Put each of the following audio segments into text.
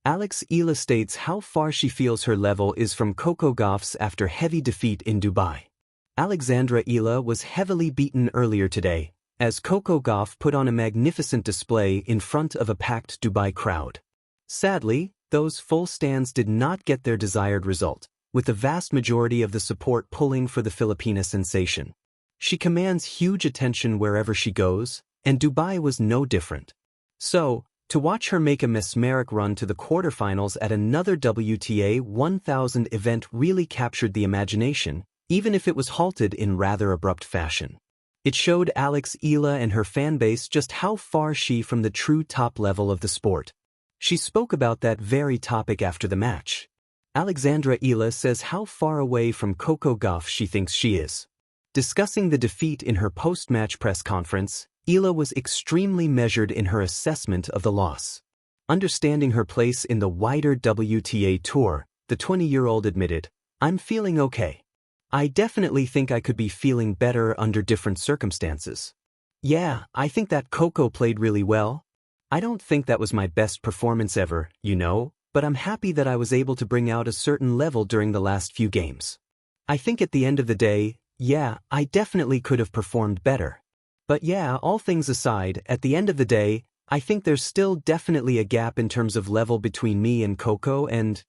Alex Ealareflect states how far she feels her level is from Coco Gauff's after heavy defeat in Dubai. Alexandra Eala was heavily beaten earlier today, as Coco Gauff put on a magnificent display in front of a packed Dubai crowd. Sadly, those full stands did not get their desired result, with the vast majority of the support pulling for the Filipina sensation. She commands huge attention wherever she goes, and Dubai was no different. So, to watch her make a mesmeric run to the quarterfinals at another WTA 1000 event really captured the imagination, even if it was halted in rather abrupt fashion. It showed Alex Ealareflect and her fanbase just how far she from the true top level of the sport. She spoke about that very topic after the match. Alexandra Ealareflect says how far away from Coco Gauff she thinks she is. Discussing the defeat in her post-match press conference, Eala was extremely measured in her assessment of the loss. Understanding her place in the wider WTA tour, the 20-year-old admitted, "I'm feeling okay. I definitely think I could be feeling better under different circumstances. Yeah, I think that Coco played really well. I don't think that was my best performance ever, but I'm happy that I was able to bring out a certain level during the last few games. I think at the end of the day, yeah, I definitely could have performed better. But yeah, all things aside, at the end of the day, I think there's still definitely a gap in terms of level between me and Coco and,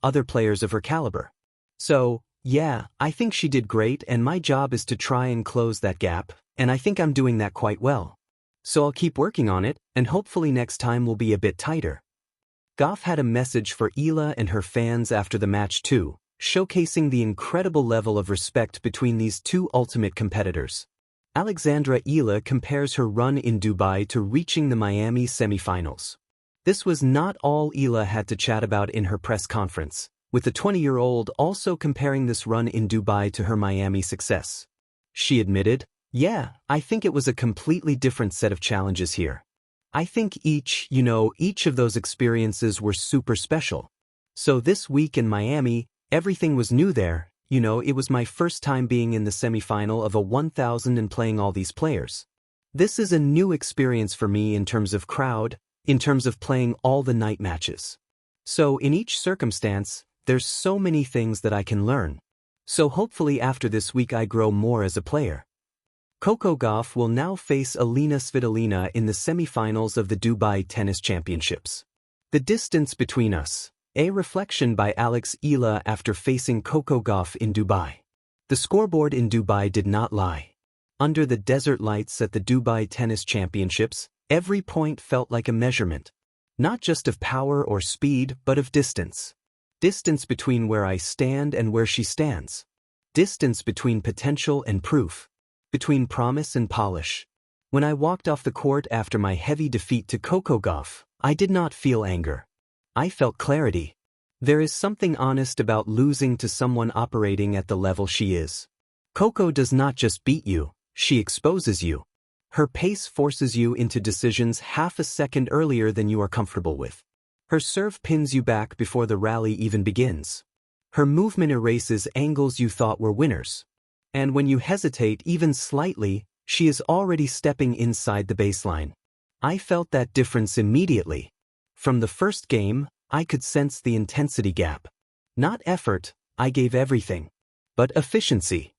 other players of her caliber. So, yeah, I think she did great and my job is to try and close that gap, and I think I'm doing that quite well. So I'll keep working on it, and hopefully next time will be a bit tighter." Gauff had a message for Eala and her fans after the match too, showcasing the incredible level of respect between these two ultimate competitors. Alexandra Ealareflect compares her run in Dubai to reaching the Miami semifinals. This was not all Eala had to chat about in her press conference, with the 20-year-old also comparing this run in Dubai to her Miami success. She admitted, "Yeah, I think it was a completely different set of challenges here. I think each of those experiences were super special. So this week in Miami, everything was new there. It was my first time being in the semifinal of a 1000 and playing all these players. This is a new experience for me in terms of crowd, in terms of playing all the night matches. So in each circumstance, there's so many things that I can learn. So hopefully after this week I grow more as a player." Coco Gauff will now face Alina Svitolina in the semifinals of the Dubai Tennis Championships. The distance between us. A reflection by Alex Ealareflect after facing Coco Gauff in Dubai. The scoreboard in Dubai did not lie. Under the desert lights at the Dubai Tennis Championships, every point felt like a measurement. Not just of power or speed, but of distance. Distance between where I stand and where she stands. Distance between potential and proof. Between promise and polish. When I walked off the court after my heavy defeat to Coco Gauff, I did not feel anger. I felt clarity. There is something honest about losing to someone operating at the level she is. Coco does not just beat you, she exposes you. Her pace forces you into decisions half a second earlier than you are comfortable with. Her serve pins you back before the rally even begins. Her movement erases angles you thought were winners. And when you hesitate even slightly, she is already stepping inside the baseline. I felt that difference immediately. From the first game, I could sense the intensity gap. Not effort, I gave everything. But efficiency.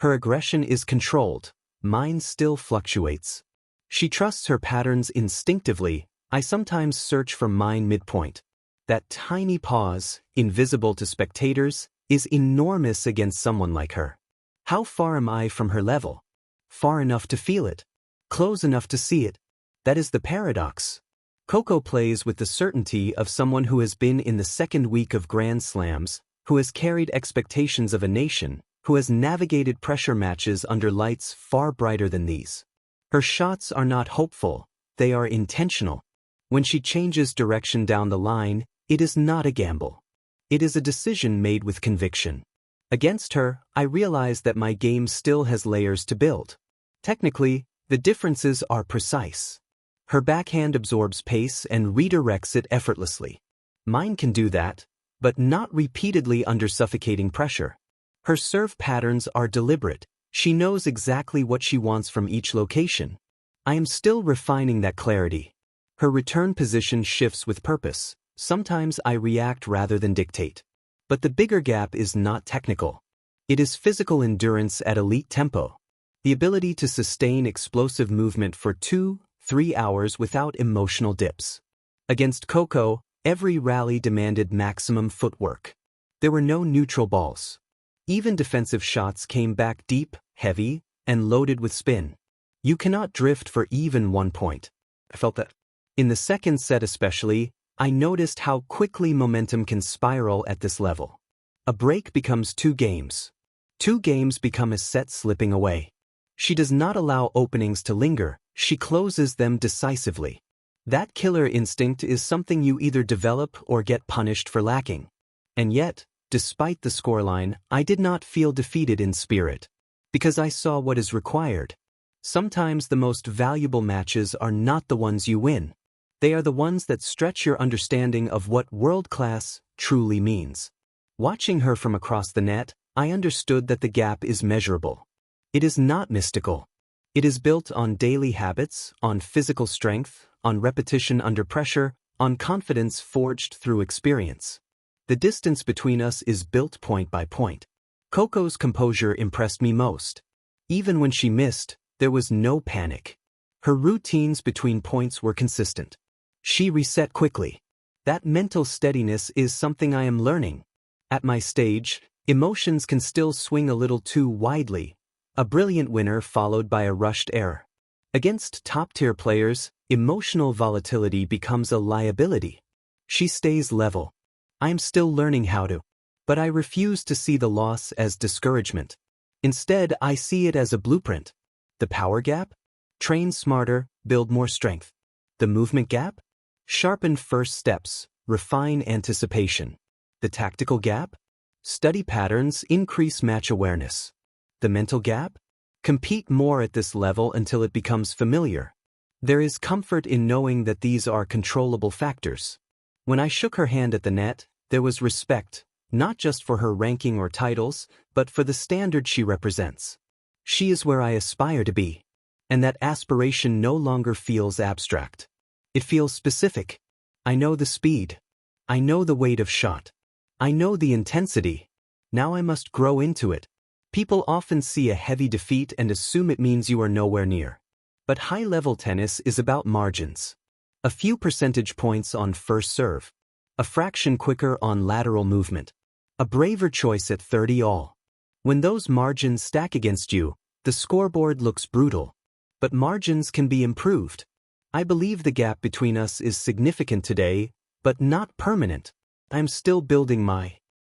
Her aggression is controlled, mine still fluctuates. She trusts her patterns instinctively, I sometimes search for mine midpoint. That tiny pause, invisible to spectators, is enormous against someone like her. How far am I from her level? Far enough to feel it. Close enough to see it. That is the paradox. Coco plays with the certainty of someone who has been in the second week of Grand Slams, who has carried expectations of a nation, who has navigated pressure matches under lights far brighter than these. Her shots are not hopeful, they are intentional. When she changes direction down the line, it is not a gamble. It is a decision made with conviction. Against her, I realize that my game still has layers to build. Technically, the differences are precise. Her backhand absorbs pace and redirects it effortlessly. Mine can do that, but not repeatedly under suffocating pressure. Her serve patterns are deliberate. She knows exactly what she wants from each location. I am still refining that clarity. Her return position shifts with purpose, Sometimes I react rather than dictate. But the bigger gap is not technical. It is physical endurance at elite tempo. The ability to sustain explosive movement for 2-3 hours without emotional dips. Against Coco, every rally demanded maximum footwork. There were no neutral balls. Even defensive shots came back deep, heavy, and loaded with spin. You cannot drift for even 1 point. I felt that. In the second set especially, I noticed how quickly momentum can spiral at this level. A break becomes 2 games. 2 games become a set slipping away. She does not allow openings to linger, she closes them decisively. That killer instinct is something you either develop or get punished for lacking. And yet, despite the scoreline, I did not feel defeated in spirit. Because I saw what is required. Sometimes the most valuable matches are not the ones you win. They are the ones that stretch your understanding of what world-class truly means. Watching her from across the net, I understood that the gap is measurable. It is not mystical. It is built on daily habits, on physical strength, on repetition under pressure, on confidence forged through experience. The distance between us is built point by point. Coco's composure impressed me most. Even when she missed, there was no panic. Her routines between points were consistent. She reset quickly. That mental steadiness is something I am learning. At my stage, emotions can still swing a little too widely. A brilliant winner followed by a rushed error. Against top-tier players, emotional volatility becomes a liability. She stays level. I am still learning how to. But I refuse to see the loss as discouragement. Instead, I see it as a blueprint. The power gap? Train smarter, build more strength. The movement gap? Sharpen first steps, refine anticipation. The tactical gap? Study patterns, increase match awareness. The mental gap? Compete more at this level until it becomes familiar. There is comfort in knowing that these are controllable factors. When I shook her hand at the net, there was respect, not just for her ranking or titles, but for the standard she represents. She is where I aspire to be. And that aspiration no longer feels abstract. It feels specific. I know the speed. I know the weight of shot. I know the intensity. Now I must grow into it. People often see a heavy defeat and assume it means you are nowhere near. But high-level tennis is about margins. A few percentage points on first serve. A fraction quicker on lateral movement. A braver choice at 30 all. When those margins stack against you, the scoreboard looks brutal. But margins can be improved. I believe the gap between us is significant today, but not permanent. I'm still building my